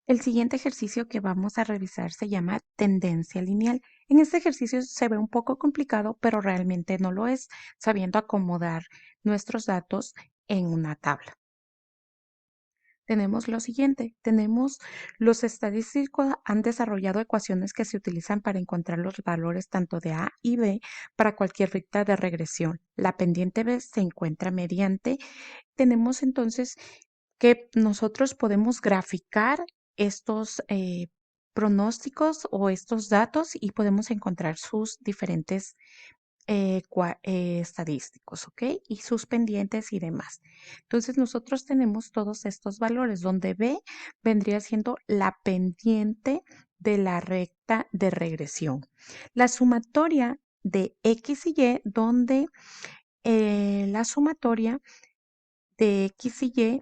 El siguiente ejercicio que vamos a revisar se llama tendencia lineal. En este ejercicio se ve un poco complicado, pero realmente no lo es, sabiendo acomodar nuestros datos en una tabla. Tenemos lo siguiente, tenemos los estadísticos han desarrollado ecuaciones que se utilizan para encontrar los valores tanto de A y B para cualquier recta de regresión. La pendiente B se encuentra mediante, tenemos entonces que nosotros podemos graficar estos pronósticos o estos datos y podemos encontrar sus diferentes estadísticos, ¿ok? Y sus pendientes y demás. Entonces nosotros tenemos todos estos valores donde B vendría siendo la pendiente de la recta de regresión. La sumatoria de X y Y, donde la sumatoria de X y Y,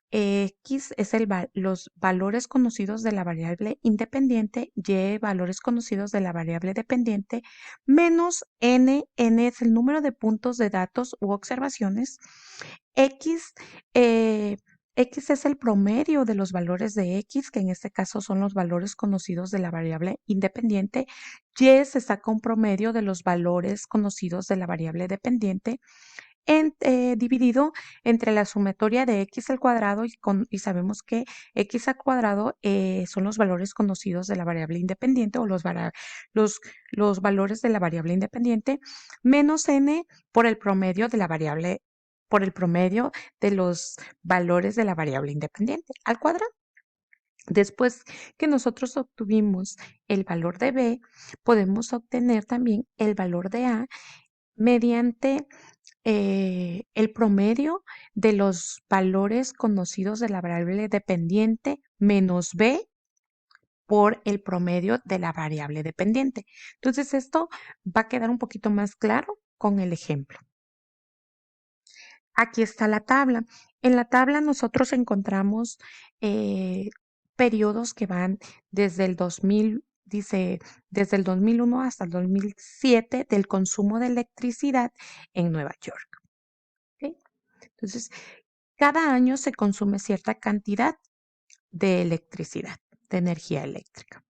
X es los valores conocidos de la variable independiente, Y valores conocidos de la variable dependiente, menos N es el número de puntos de datos u observaciones, X, eh, X es el promedio de los valores de X, que en este caso son los valores conocidos de la variable independiente, Y se saca un promedio de los valores conocidos de la variable dependiente, dividido entre la sumatoria de x al cuadrado y sabemos que x al cuadrado son los valores conocidos de la variable independiente o los, los valores de la variable independiente menos n por el promedio de la variable, por el promedio de los valores de la variable independiente al cuadrado. Después que nosotros obtuvimos el valor de b, podemos obtener también el valor de a mediante el promedio de los valores conocidos de la variable dependiente menos b por el promedio de la variable dependiente. Entonces esto va a quedar un poquito más claro con el ejemplo. Aquí está la tabla. En la tabla nosotros encontramos periodos que van desde el 2000, dice, desde el 2001 hasta el 2007 del consumo de electricidad en Nueva York. ¿Ok? Entonces, cada año se consume cierta cantidad de electricidad, de energía eléctrica.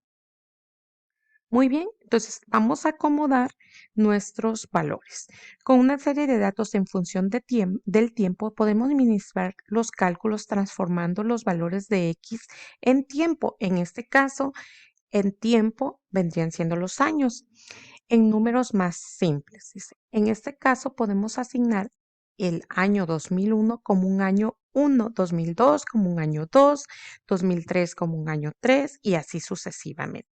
Muy bien, entonces vamos a acomodar nuestros valores. Con una serie de datos en función del tiempo, podemos administrar los cálculos transformando los valores de X en tiempo. En este caso, en tiempo vendrían siendo los años, en números más simples. En este caso, podemos asignar el año 2001 como un año 1, 2002 como un año 2, 2003 como un año 3 y así sucesivamente.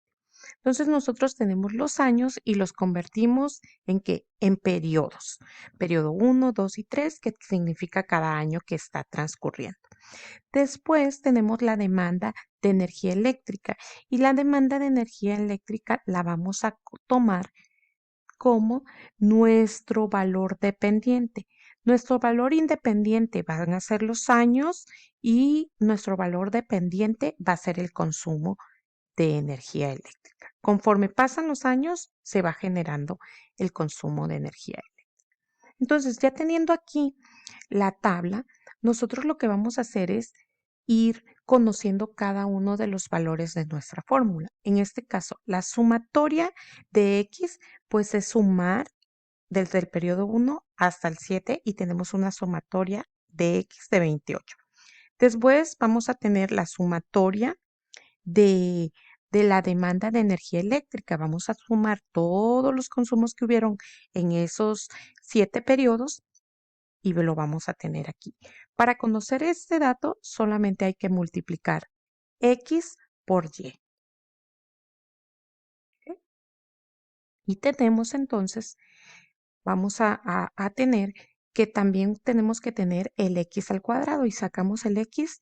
Entonces nosotros tenemos los años y los convertimos en qué? En periodos. Periodo 1, 2 y 3, que significa cada año que está transcurriendo. Después tenemos la demanda de energía eléctrica y la demanda de energía eléctrica la vamos a tomar como nuestro valor dependiente. Nuestro valor independiente van a ser los años y nuestro valor dependiente va a ser el consumo de energía eléctrica. Conforme pasan los años, se va generando el consumo de energía eléctrica. Entonces, ya teniendo aquí la tabla, nosotros lo que vamos a hacer es ir conociendo cada uno de los valores de nuestra fórmula. En este caso, la sumatoria de X, pues es sumar desde el periodo 1 hasta el 7 y tenemos una sumatoria de X de 28. Después vamos a tener la sumatoria de, de la demanda de energía eléctrica. Vamos a sumar todos los consumos que hubieron en esos 7 periodos y lo vamos a tener aquí. Para conocer este dato, solamente hay que multiplicar X por Y. ¿Ok? Y tenemos entonces, vamos a tener que también tenemos que tener el X al cuadrado y sacamos el X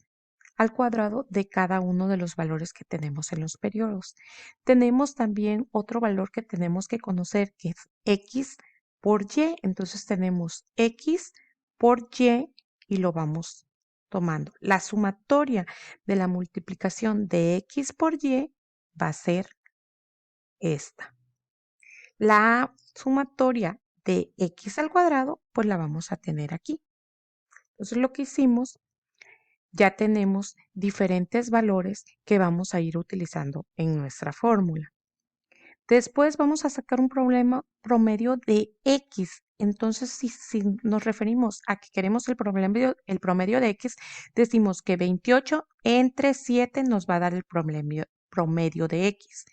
al cuadrado de cada uno de los valores que tenemos en los periodos. Tenemos también otro valor que tenemos que conocer que es X por Y. Entonces tenemos X por y lo vamos tomando. La sumatoria de la multiplicación de X por Y va a ser esta. La sumatoria de X al cuadrado, pues la vamos a tener aquí. Entonces lo que hicimos ya tenemos diferentes valores que vamos a ir utilizando en nuestra fórmula. Después vamos a sacar un promedio de X. Entonces, si nos referimos a que queremos el promedio de X, decimos que 28 entre 7 nos va a dar el promedio de X.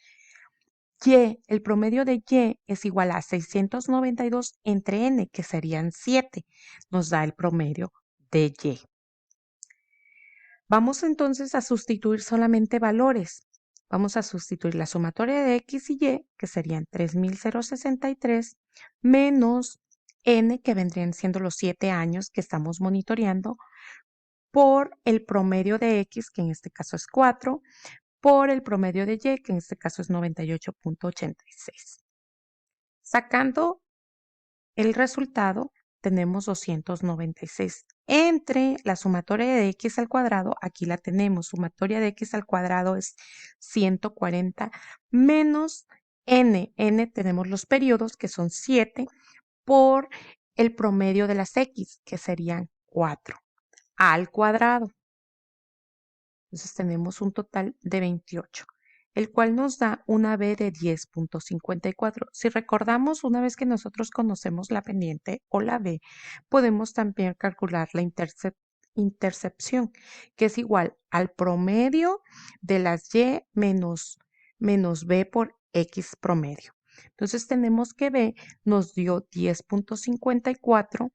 El promedio de Y es igual a 692 entre N, que serían 7. Nos da el promedio de Y. Vamos entonces a sustituir solamente valores. Vamos a sustituir la sumatoria de X y Y, que serían 3063, menos N, que vendrían siendo los 7 años que estamos monitoreando, por el promedio de X, que en este caso es 4, por el promedio de Y, que en este caso es 98.86. Sacando el resultado, tenemos 296. Entre la sumatoria de X al cuadrado, aquí la tenemos, sumatoria de X al cuadrado es 140 menos N. N tenemos los periodos, que son 7, por el promedio de las X, que serían 4, al cuadrado. Entonces tenemos un total de 28, el cual nos da una B de 10.54. Si recordamos, una vez que nosotros conocemos la pendiente o la B, podemos también calcular la intercepción, que es igual al promedio de las Y menos B por X promedio. Entonces tenemos que B nos dio 10.54,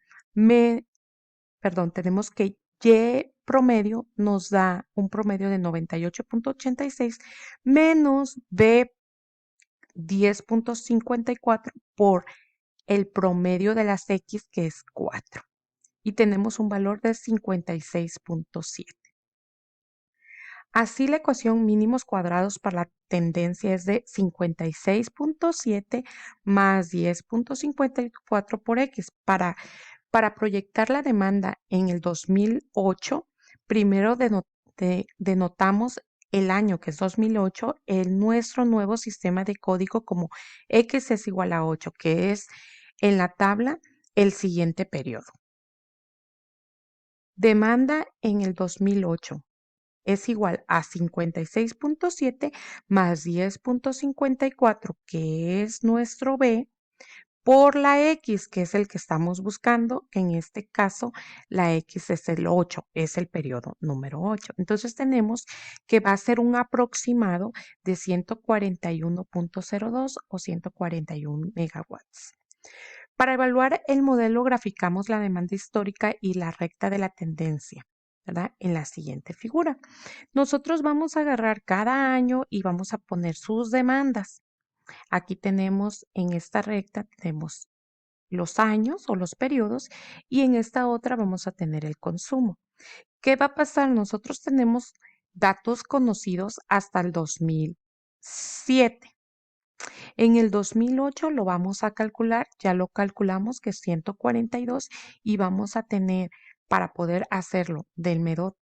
tenemos que Y promedio nos da un promedio de 98.86 menos B 10.54 por el promedio de las X, que es 4. Y tenemos un valor de 56.7. Así la ecuación mínimos cuadrados para la tendencia es de 56.7 más 10.54 por X. Para proyectar la demanda en el 2008, primero denotamos el año, que es 2008, nuestro nuevo sistema de código como X es igual a 8, que es en la tabla el siguiente periodo. Demanda en el 2008 es igual a 56.7 más 10.54, que es nuestro B, por la X, que es el que estamos buscando, que en este caso la X es el 8, es el periodo número 8. Entonces tenemos que va a ser un aproximado de 141.02 o 141 megawatts. Para evaluar el modelo graficamos la demanda histórica y la recta de la tendencia, ¿verdad? En la siguiente figura. Nosotros vamos a agarrar cada año y vamos a poner sus demandas. Aquí tenemos, en esta recta, tenemos los años o los periodos y en esta otra vamos a tener el consumo. ¿Qué va a pasar? Nosotros tenemos datos conocidos hasta el 2007. En el 2008 lo vamos a calcular, ya lo calculamos que es 142 y vamos a tener, para poder hacerlo del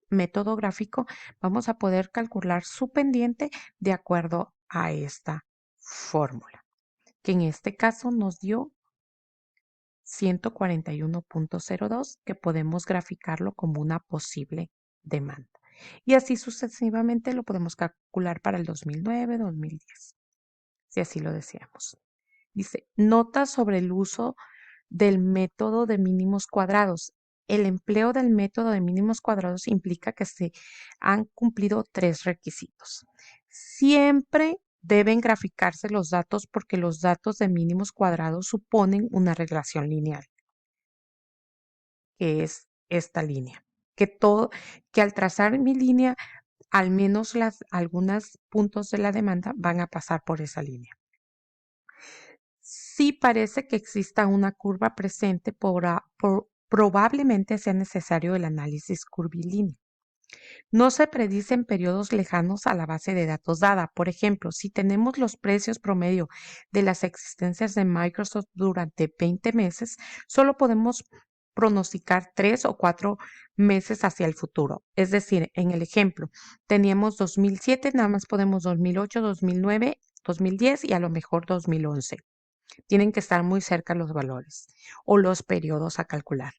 método gráfico, vamos a poder calcular su pendiente de acuerdo a esta fórmula, que en este caso nos dio 141.02, que podemos graficarlo como una posible demanda. Y así sucesivamente lo podemos calcular para el 2009, 2010, si así lo deseamos. Dice, nota sobre el uso del método de mínimos cuadrados. El empleo del método de mínimos cuadrados implica que se han cumplido 3 requisitos. Siempre deben graficarse los datos porque los datos de mínimos cuadrados suponen una regresión lineal, que es esta línea. Que al trazar mi línea, al menos algunos puntos de la demanda van a pasar por esa línea. Si parece que exista una curva presente, probablemente sea necesario el análisis curvilíneo. No se predicen periodos lejanos a la base de datos dada. Por ejemplo, si tenemos los precios promedio de las existencias de Microsoft durante 20 meses, solo podemos pronosticar 3 o 4 meses hacia el futuro. Es decir, en el ejemplo, teníamos 2007, nada más podemos 2008, 2009, 2010 y a lo mejor 2011. Tienen que estar muy cerca los valores o los periodos a calcular.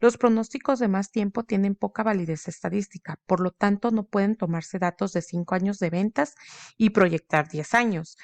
Los pronósticos de más tiempo tienen poca validez estadística, por lo tanto no pueden tomarse datos de 5 años de ventas y proyectar 10 años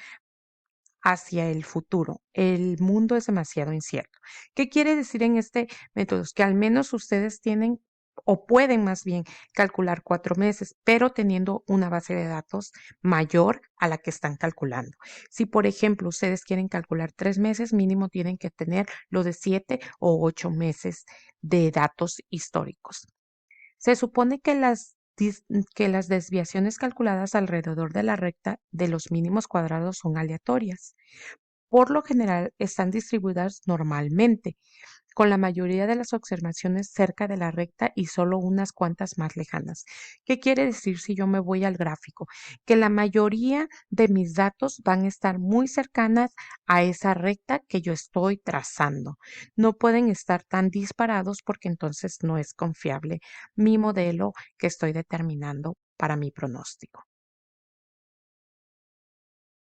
hacia el futuro. El mundo es demasiado incierto. ¿Qué quiere decir en este método? Es que al menos ustedes tienen o pueden más bien calcular 4 meses, pero teniendo una base de datos mayor a la que están calculando. Si, por ejemplo, ustedes quieren calcular 3 meses, mínimo tienen que tener lo de 7 o 8 meses de datos históricos. Se supone que las desviaciones calculadas alrededor de la recta de los mínimos cuadrados son aleatorias. Por lo general, están distribuidas normalmente, con la mayoría de las observaciones cerca de la recta y solo unas cuantas más lejanas. ¿Qué quiere decir si yo me voy al gráfico? Que la mayoría de mis datos van a estar muy cercanas a esa recta que yo estoy trazando. No pueden estar tan disparados porque entonces no es confiable mi modelo que estoy determinando para mi pronóstico.